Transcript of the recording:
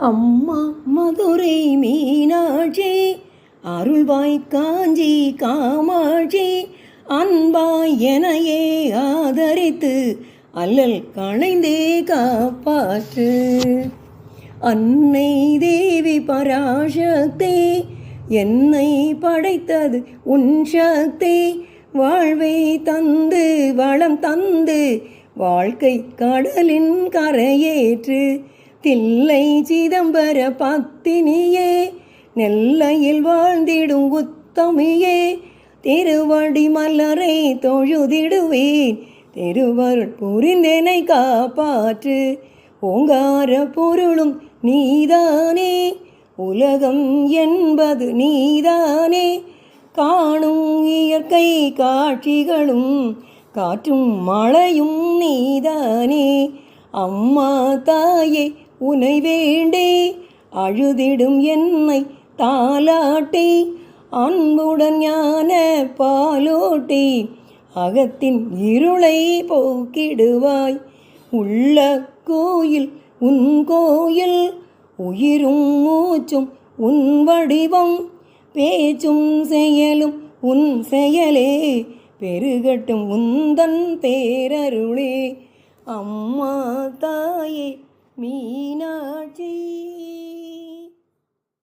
அம்மா மதுரை மீனாட்சி, அருள்வாய் காஞ்சி காமாட்சி, அன்பாய் எனையே ஆதரித்து அல்லல் களைந்தே காப்பாற்று. அன்னை தேவி பராசக்தி, என்னை படைத்தது உன் சக்தி. வாழ்வை தந்து வளம் தந்து வாழ்க்கை கடலின் கரையேற்று. தில்லை சிதம்பர பத்தினியே, நெல்லையில் வாழ்ந்திடும் உத்தமியே, திருவடி மலரை தொழுதிடுவேன், திருவருள் புரிந்தெனை காப்பாற்று. ஓங்கார பொருளும் நீதானே, உலகம் என்பது நீதானே, காணும் இயற்கை காட்சிகளும் காற்றும் மழையும் நீதானே. அம்மா தாயே உனை வேண்டே அழுதிடும் என்னை தாலாட்டி, அன்புடன் ஞான பாலோட்டி அகத்தின் இருளை போக்கிடுவாய். உள்ள கோயில் உன் கோயில், உயிரும் மூச்சும் உன் வடிவம், பேச்சும் செயலும் உன் செயலே, பெருகட்டும் உந்தன் பேரருளே. அம்மா தாயே மீனாட்சி.